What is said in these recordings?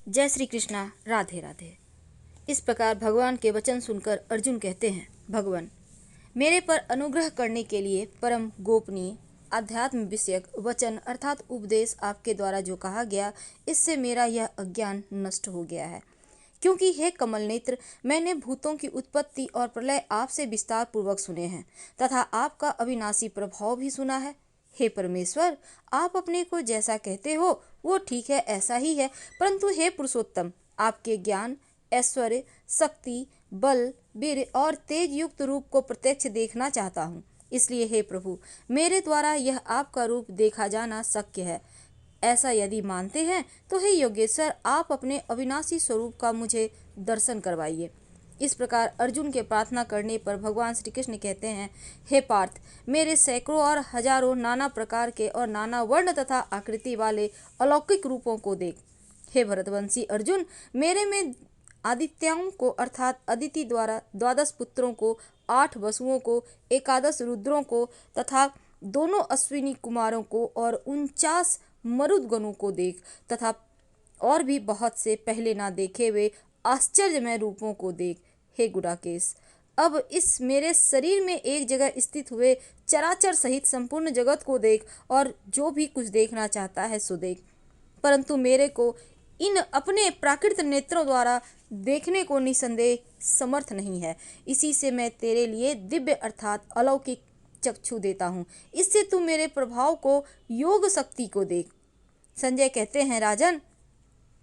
जय श्री कृष्णा। राधे राधे। इस प्रकार भगवान के वचन सुनकर अर्जुन कहते हैं, भगवान मेरे पर अनुग्रह करने के लिए परम गोपनीय आध्यात्म विषयक वचन अर्थात उपदेश आपके द्वारा जो कहा गया, इससे मेरा यह अज्ञान नष्ट हो गया है। क्योंकि हे कमल नेत्र, मैंने भूतों की उत्पत्ति और प्रलय आपसे विस्तार पूर्वक सुने हैं तथा आपका अविनाशी प्रभाव भी सुना है। हे परमेश्वर, आप अपने को जैसा कहते हो वो ठीक है, ऐसा ही है। परंतु हे पुरुषोत्तम, आपके ज्ञान, ऐश्वर्य, शक्ति, बल, वीर और तेज युक्त रूप को प्रत्यक्ष देखना चाहता हूँ। इसलिए हे प्रभु, मेरे द्वारा यह आपका रूप देखा जाना शक्य है। ऐसा यदि मानते हैं तो हे योगेश्वर, आप अपने अविनाशी स्वरूप का मुझे दर्शन करवाइए। इस प्रकार अर्जुन के प्रार्थना करने पर भगवान श्री कृष्ण कहते हैं, हे पार्थ, मेरे सैकड़ों और हजारों नाना प्रकार के और नाना वर्ण तथा आकृति वाले अलौकिक रूपों को देख। हे भरतवंशी अर्जुन, मेरे में आदित्यों को अर्थात अदिति द्वारा 12 पुत्रों को, 8 वसुओं को, 11 रुद्रों को तथा दोनों अश्विनी कुमारों को और 49 मरुदगणों को देख तथा और भी बहुत से पहले ना देखे हुए आश्चर्यमय रूपों को देख। हे गुडाकेश, अब इस मेरे शरीर में एक जगह स्थित हुए चराचर सहित संपूर्ण जगत को देख और जो भी कुछ देखना चाहता है सो देख, परंतु मेरे को इन अपने प्राकृत नेत्रों द्वारा देखने को निसंदेह समर्थ नहीं है। इसी से मैं तेरे लिए दिव्य अर्थात अलौकिक चक्षु देता हूँ। इससे तू मेरे प्रभाव को, योग शक्ति को देख। संजय कहते हैं, राजन,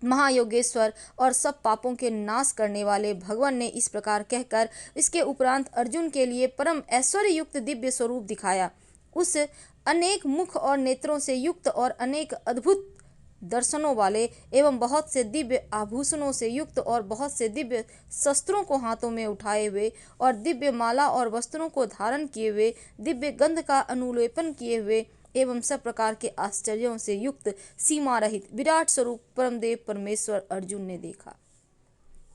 महायोगेश्वर और सब पापों के नाश करने वाले भगवान ने इस प्रकार कहकर इसके उपरांत अर्जुन के लिए परम ऐश्वर्य युक्त दिव्य स्वरूप दिखाया। उस अनेक मुख और नेत्रों से युक्त और अनेक अद्भुत दर्शनों वाले एवं बहुत से दिव्य आभूषणों से युक्त और बहुत से दिव्य शस्त्रों को हाथों में उठाए हुए और दिव्य माला और वस्त्रों को धारण किए हुए, दिव्य गंध का अनुलेपन किए हुए एवं सब प्रकार के आश्चर्यों से युक्त सीमा रहित विराट स्वरूप परमदेव परमेश्वर अर्जुन ने देखा।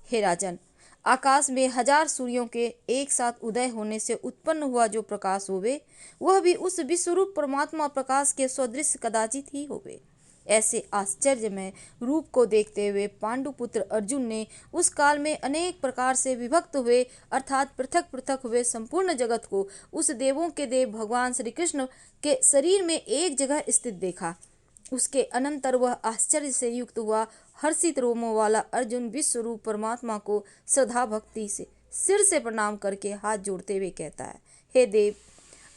हे राजन, आकाश में 1000 सूर्यों के एक साथ उदय होने से उत्पन्न हुआ जो प्रकाश होवे, वह भी उस विश्वरूप परमात्मा प्रकाश के सदृश कदाचित ही होवे। ऐसे आश्चर्यमय रूप को देखते हुए पांडुपुत्र अर्जुन ने उस काल में अनेक प्रकार से विभक्त हुए अर्थात पृथक पृथक हुए संपूर्ण जगत को उस देवों के देव भगवान श्री कृष्ण के शरीर में एक जगह स्थित देखा। उसके अनंतर वह आश्चर्य से युक्त हुआ हर्षित रोमों वाला अर्जुन विश्वरूप परमात्मा को श्रद्धा भक्ति से सिर से प्रणाम करके हाथ जोड़ते हुए कहता है, हे देव,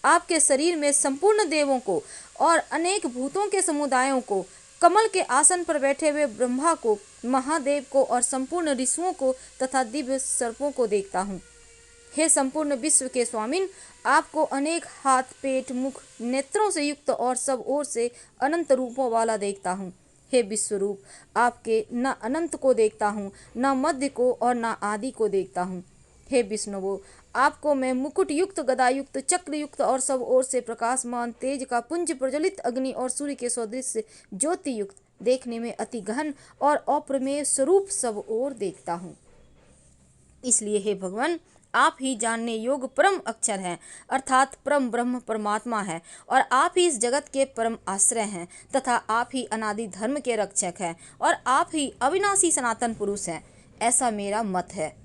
आपके शरीर में संपूर्ण देवों को और अनेक भूतों के समुदायों को, कमल के आसन पर बैठे हुए ब्रह्मा को, महादेव को और संपूर्ण ऋषियों को तथा दिव्य सर्पों को देखता हूँ। हे संपूर्ण विश्व के स्वामिन, आपको अनेक हाथ, पेट, मुख, नेत्रों से युक्त और सब ओर से अनंत रूपों वाला देखता हूँ। हे विश्वरूप, आपके न अनंत को देखता हूँ, न मध्य को और न आदि को देखता हूँ। हे विष्णुवो, आपको मैं मुकुट युक्त, गदा युक्त, चक्र युक्त और सब ओर से प्रकाशमान तेज का पुंज, प्रज्वलित अग्नि और सूर्य के सदृश ज्योति युक्त, देखने में अति गहन और अप्रमेय स्वरूप सब ओर देखता हूँ। इसलिए हे भगवान, आप ही जानने योग्य परम अक्षर हैं अर्थात परम ब्रह्म परमात्मा है और आप ही इस जगत के परम आश्रय हैं तथा आप ही अनादि धर्म के रक्षक हैं और आप ही अविनाशी सनातन पुरुष हैं, ऐसा मेरा मत है।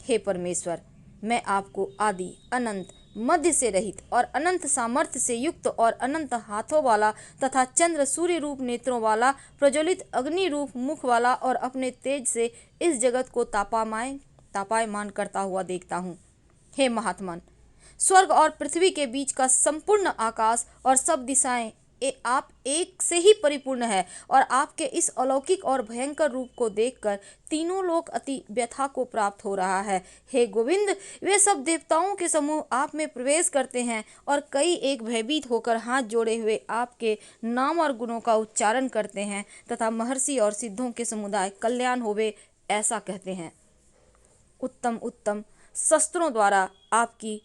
हे परमेश्वर, मैं आपको आदि, अनंत, मध्य से रहित और अनंत सामर्थ्य से युक्त और अनंत हाथों वाला तथा चंद्र सूर्य रूप नेत्रों वाला, प्रज्वलित अग्नि रूप मुख वाला और अपने तेज से इस जगत को तापायमान करता हुआ देखता हूँ। हे महात्मन, स्वर्ग और पृथ्वी के बीच का संपूर्ण आकाश और सब दिशाएं आप एक से ही परिपूर्ण है और आपके इस अलौकिक और भयंकर रूप को देखकर तीनों लोक अति व्यथा को प्राप्त हो रहा है। हे गोविंद, वे सब देवताओं के समूह आप में प्रवेश करते हैं और कई एक भयभीत होकर हाथ जोड़े हुए आपके नाम और गुणों का उच्चारण करते हैं तथा महर्षि और सिद्धों के समुदाय कल्याण होवे ऐसा कहते हैं। उत्तम उत्तम शस्त्रों द्वारा आपकी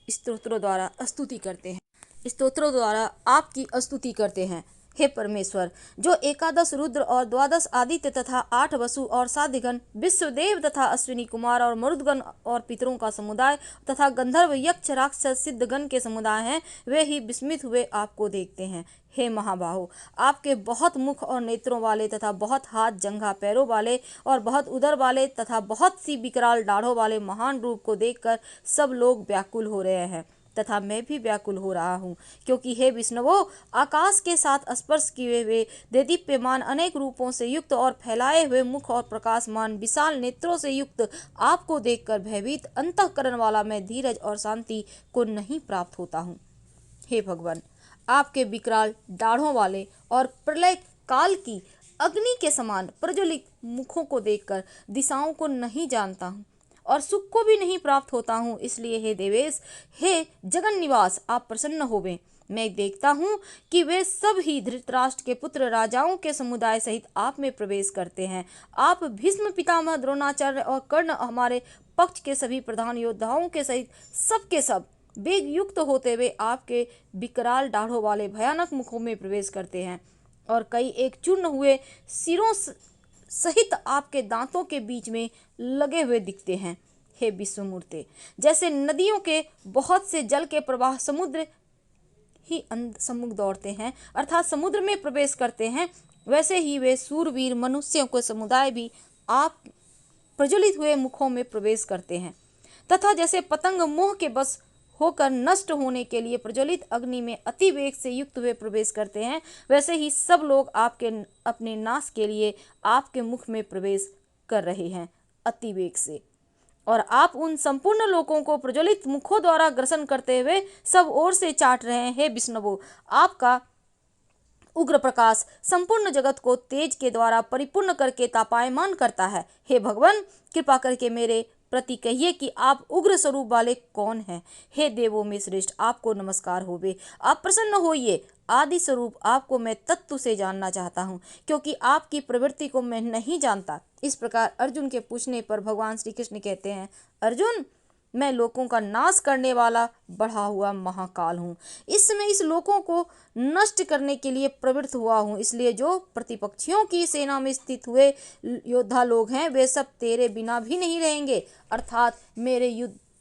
स्तोत्रों द्वारा स्तुति करते हैं, स्तोत्रों द्वारा आपकी स्तुति करते हैं। हे परमेश्वर, जो एकादश रुद्र और द्वादश आदित्य तथा 8 वसु और साधिगण, विश्वदेव तथा अश्विनी कुमार और मरुदगण और पितरों का समुदाय तथा गंधर्व यक्ष राक्षस सिद्धगण के समुदाय हैं, वे ही विस्मित हुए आपको देखते हैं। हे महाबाहो, आपके बहुत मुख और नेत्रों वाले तथा बहुत हाथ जंघा पैरों वाले और बहुत उदर वाले तथा बहुत सी विकराल दाढ़ों वाले महान रूप को देखकर सब लोग व्याकुल हो रहे हैं तथा मैं भी व्याकुल हो रहा हूँ, क्योंकि हे विष्णुवो, आकाश के साथ स्पर्श किए हुए देदीप्यमान अनेक रूपों से युक्त और फैलाए हुए मुख और प्रकाशमान विशाल नेत्रों से युक्त आपको देखकर भयभीत अंतःकरण वाला मैं धीरज और शांति को नहीं प्राप्त होता हूँ। हे भगवान, आपके विकराल दाढ़ों वाले और प्रलय काल की अग्नि के समान प्रज्वलित मुखों को देखकर दिशाओं को नहीं जानता हूँ और सुख को भी नहीं प्राप्त होता हूँ। इसलिए हे देवेश, हे जगन निवास, आप प्रसन्न होवें। मैं देखता हूँ कि वे सब ही धृतराष्ट्र के पुत्र राजाओं के समुदाय सहित आप में प्रवेश करते हैं। आप भीष्म, पितामह, द्रोणाचार्य और कर्ण हमारे पक्ष के सभी प्रधान योद्धाओं के सहित सबके सब वेग युक्त होते हुए आपके विकराल दाढ़ों वाले भयानक मुखों में प्रवेश करते हैं और कई एक चूर्ण हुए सिरों सहित आपके दांतों के बीच में लगे हुए दिखते हैं। हे विश्वमूर्ते, जैसे नदियों के बहुत से जल के प्रवाह समुद्र ही सम्मुख दौड़ते हैं अर्थात समुद्र में प्रवेश करते हैं, वैसे ही वे सूरवीर मनुष्यों के समुदाय भी आप प्रज्वलित हुए मुखों में प्रवेश करते हैं तथा जैसे पतंग मोह के बस होकर नष्ट होने के लिए प्रज्वलित अग्नि में अति वेग से युक्त हुए प्रवेश करते हैं, वैसे ही सब लोग आपके अपने नाश के लिए आपके मुख में प्रवेश कर रहे हैं अति वेग से, और आप उन संपूर्ण लोगों को प्रज्वलित मुखों द्वारा ग्रसन करते हुए सब ओर से चाट रहे हैं। हे विष्णुवो, आपका उग्र प्रकाश संपूर्ण जगत को तेज के द्वारा परिपूर्ण करके तापायमान करता है। हे भगवान, कृपा करके मेरे प्रति कहिए कि आप उग्र स्वरूप वाले कौन हैं। हे देवों में श्रेष्ठ, आपको नमस्कार होवे। आप प्रसन्न होइए। आदि स्वरूप आपको मैं तत्व से जानना चाहता हूँ, क्योंकि आपकी प्रवृत्ति को मैं नहीं जानता। इस प्रकार अर्जुन के पूछने पर भगवान श्री कृष्ण कहते हैं, अर्जुन, मैं लोकों का नाश करने वाला बढ़ा हुआ महाकाल हूँ। इस समय इस लोकों को नष्ट करने के लिए प्रवृत्त हुआ हूँ। इसलिए जो प्रतिपक्षियों की सेना में स्थित हुए योद्धा लोग हैं, वे सब तेरे बिना भी नहीं रहेंगे, अर्थात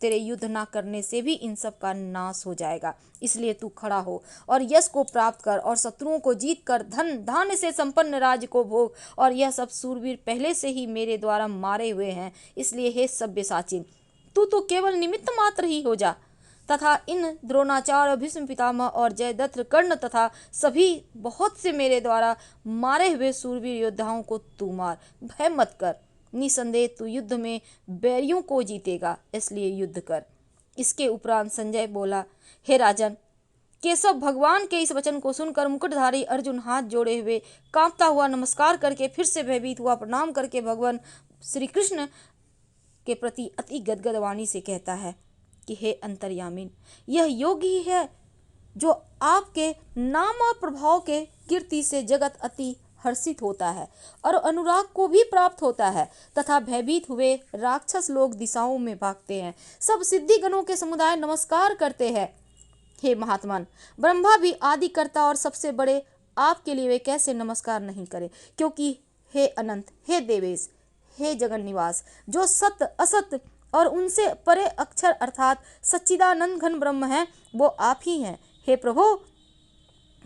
तेरे युद्ध ना करने से भी इन सब का नाश हो जाएगा। इसलिए तू खड़ा हो और यश को प्राप्त कर और शत्रुओं को जीत कर धन धान्य से संपन्न राज्य को भोग। और यह सब सूरवीर पहले से ही मेरे द्वारा मारे हुए हैं। इसलिए हे सव्यसाची, तू तो केवल निमित्त मात्र ही हो जा तथा इन द्रोणाचार्य, भीष्म पितामह और जयद्रथ, कर्ण तथा सभी बहुत से मेरे द्वारा मारे हुए सूरवीर योद्धाओं को तू मार। भय मत कर, निसंदेह तू युद्ध में बैरियों को जीतेगा, इसलिए युद्ध कर। इसके उपरांत संजय बोला, हे राजन, केशव भगवान के इस वचन को सुनकर मुकुटधारी अर्जुन हाथ जोड़े हुए कांपता हुआ नमस्कार करके फिर से भयभीत हुआ प्रणाम करके भगवान श्री कृष्ण के प्रति अति गदगद वाणी से कहता है कि हे अंतर्यामीन, यह योग ही है जो आपके नाम और प्रभाव के कीर्ति से जगत अति हर्षित होता है और अनुराग को भी प्राप्त होता है तथा भयभीत हुए राक्षस लोग दिशाओं में भागते हैं। सब सिद्धि गणों के समुदाय नमस्कार करते हैं। हे महात्मन, ब्रह्मा भी आदि कर्ता और सबसे बड़े आपके लिए वे कैसे नमस्कार नहीं करें, क्योंकि हे अनंत, हे देवेश, हे जगन निवास, जो सत्य असत्य और उनसे परे अक्षर अर्थात सच्चिदानंद घन ब्रह्म हैं, वो आप ही हैं। हे प्रभु,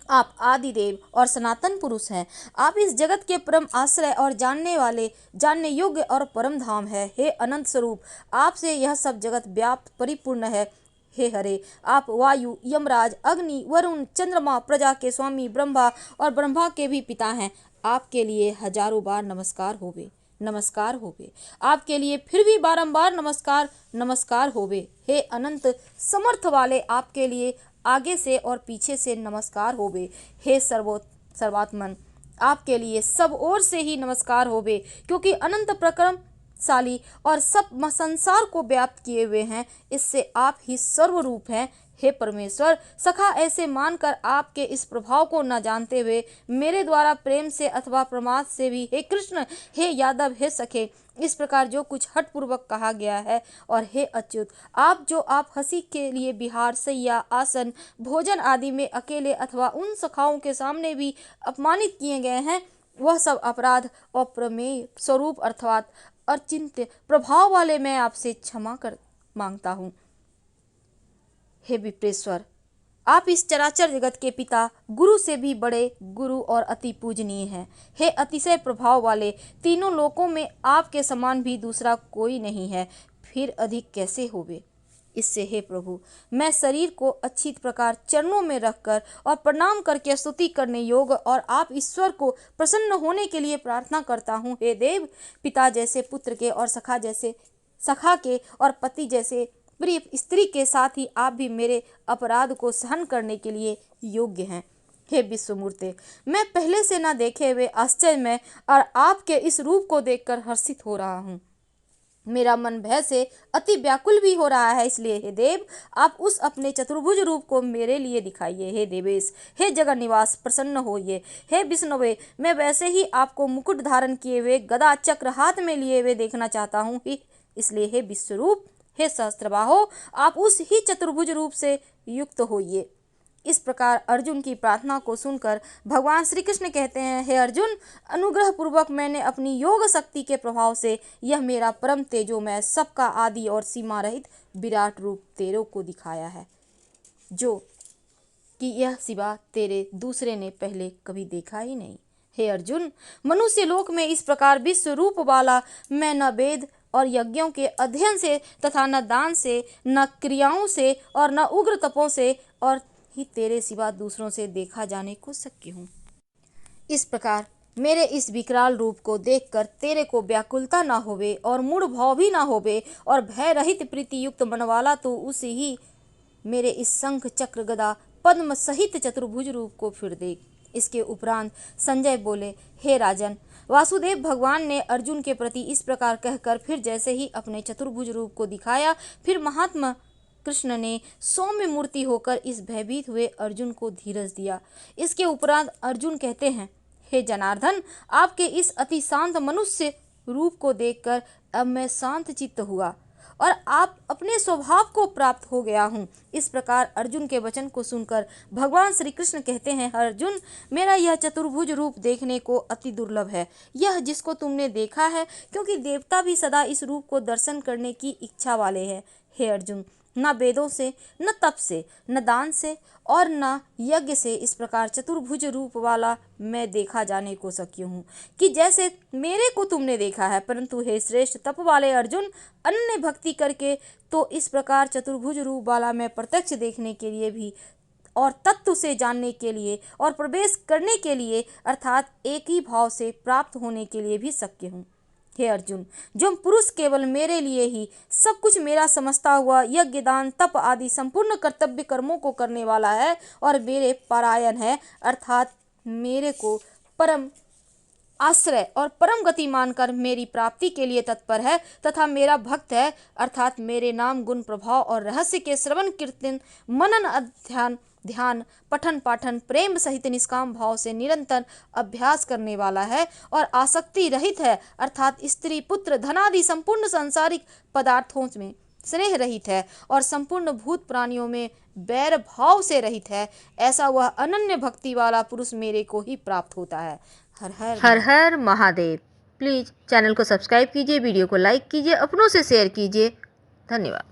आप आदिदेव और सनातन पुरुष हैं। आप इस जगत के परम आश्रय और जानने योग्य और परम धाम है। हे अनंत स्वरूप, आपसे यह सब जगत व्याप्त परिपूर्ण है। हे हरे, आप वायु, यमराज, अग्नि, वरुण, चंद्रमा, प्रजा के स्वामी ब्रह्मा और ब्रह्मा के भी पिता हैं। आपके लिए हजारों बार नमस्कार होवे, नमस्कार होवे। आपके लिए फिर भी बारंबार नमस्कार, नमस्कार होवे। हे अनंत समर्थ वाले, आपके लिए आगे से और पीछे से नमस्कार होवे। हे सर्वात्मन, आपके लिए सब ओर से ही नमस्कार होवे, क्योंकि अनंत प्रक्रमशाली और सब संसार को व्याप्त किए हुए हैं। इससे आप ही सर्वरूप हैं। हे परमेश्वर, सखा ऐसे मानकर आपके इस प्रभाव को न जानते हुए मेरे द्वारा प्रेम से अथवा प्रमाद से भी हे कृष्ण, हे यादव, हे सखे, इस प्रकार जो कुछ हठपूर्वक कहा गया है, और हे अच्युत, आप हंसी के लिए विहार, शैया, आसन, भोजन आदि में अकेले अथवा उन सखाओं के सामने भी अपमानित किए गए हैं, वह सब अपराध और प्रमेय स्वरूप अर्थात अचिंत्य प्रभाव वाले मैं आपसे क्षमा कर मांगता हूँ। हे विप्रेश्वर, आप इस चराचर जगत के पिता, गुरु से भी बड़े गुरु और अति पूजनीय हैं। हे अतिशय प्रभाव वाले, तीनों लोकों में आपके समान भी दूसरा कोई नहीं है, फिर अधिक कैसे होवे। इससे हे प्रभु, मैं शरीर को अच्छी प्रकार चरणों में रखकर और प्रणाम करके स्तुति करने योग्य और आप ईश्वर को प्रसन्न होने के लिए प्रार्थना करता हूँ। हे देव, पिता जैसे पुत्र के और सखा के और पति जैसे प्रिय स्त्री के साथ ही आप भी मेरे अपराध को सहन करने के लिए योग्य हैं। हे विश्वमूर्ते, मैं पहले से न देखे हुए आश्चर्य में और आपके इस रूप को देखकर हर्षित हो रहा हूँ। मेरा मन भय से अति व्याकुल भी हो रहा है, इसलिए हे देव, आप उस अपने चतुर्भुज रूप को मेरे लिए दिखाइए। हे देवेश, हे जगन निवास, प्रसन्न होइए। हे विष्णुवे, मैं वैसे ही आपको मुकुट धारण किए हुए, गदा चक्र हाथ में लिए हुए देखना चाहता हूँ। इसलिए हे विश्वरूप, हे सहस्त्रबाहो, आप उस ही चतुर्भुज रूप से युक्त होइए। इस प्रकार अर्जुन की प्रार्थना को सुनकर भगवान श्री कृष्ण कहते हैं, हे अर्जुन, अनुग्रह पूर्वक मैंने अपनी योग शक्ति के प्रभाव से यह मेरा परम तेजोमय, सबका आदि और सीमा रहित विराट रूप तेरे को दिखाया है, जो कि यह सिवा तेरे दूसरे ने पहले कभी देखा ही नहीं। हे अर्जुन, मनुष्य लोक में इस प्रकार विश्व रूप वाला मैं न वेद और यज्ञों के अध्ययन से तथा न दान से, न क्रियाओं से और न उग्र तपों से और ही तेरे सिवा दूसरों से देखा जाने को शक्य हूँ। इस प्रकार मेरे इस विकराल रूप को देखकर तेरे को व्याकुलता ना होवे और मूढ़ भाव भी ना होवे और भय रहित प्रीति युक्त मन वाला तो उसे ही मेरे इस शंख चक्र गदा पद्म सहित चतुर्भुज रूप को फिर देख। इसके उपरांत संजय बोले, हे राजन, वासुदेव भगवान ने अर्जुन के प्रति इस प्रकार कहकर फिर जैसे ही अपने चतुर्भुज रूप को दिखाया, फिर महात्मा कृष्ण ने सौम्य मूर्ति होकर इस भयभीत हुए अर्जुन को धीरज दिया। इसके उपरांत अर्जुन कहते हैं, हे जनार्दन, आपके इस अति शांत मनुष्य रूप को देखकर अब मैं शांत चित्त हुआ और आप अपने स्वभाव को प्राप्त हो गया हूँ। इस प्रकार अर्जुन के वचन को सुनकर भगवान श्री कृष्ण कहते हैं, अर्जुन, मेरा यह चतुर्भुज रूप देखने को अति दुर्लभ है, यह जिसको तुमने देखा है, क्योंकि देवता भी सदा इस रूप को दर्शन करने की इच्छा वाले हैं। हे अर्जुन, न वेदों से, न तप से, न दान से और न यज्ञ से इस प्रकार चतुर्भुज रूप वाला मैं देखा जाने को शक्य हूँ कि जैसे मेरे को तुमने देखा है, परंतु हे श्रेष्ठ तप वाले अर्जुन, अनन्य भक्ति करके तो इस प्रकार चतुर्भुज रूप वाला मैं प्रत्यक्ष देखने के लिए भी और तत्व से जानने के लिए और प्रवेश करने के लिए अर्थात एक ही भाव से प्राप्त होने के लिए भी शक्य हूँ। हे अर्जुन, जो पुरुष केवल मेरे लिए ही सब कुछ मेरा समझता हुआ यज्ञ दान तप आदि संपूर्ण कर्तव्य कर्मों को करने वाला है और मेरे परायण है, अर्थात मेरे को परम आश्रय और परम गति मानकर मेरी प्राप्ति के लिए तत्पर है तथा मेरा भक्त है, अर्थात मेरे नाम गुण प्रभाव और रहस्य के श्रवण कीर्तन मनन अध्ययन ध्यान पठन पाठन प्रेम सहित निष्काम भाव से निरंतर अभ्यास करने वाला है और आसक्ति रहित है, अर्थात स्त्री पुत्र धनादि संपूर्ण सांसारिक पदार्थों में स्नेह रहित है और संपूर्ण भूत प्राणियों में बैर भाव से रहित है। ऐसा वह अनन्य भक्ति वाला पुरुष मेरे को ही प्राप्त होता है। हर हर हर हर महादेव। प्लीज़ चैनल को सब्सक्राइब कीजिए, वीडियो को लाइक कीजिए, अपनों से शेयर कीजिए। धन्यवाद।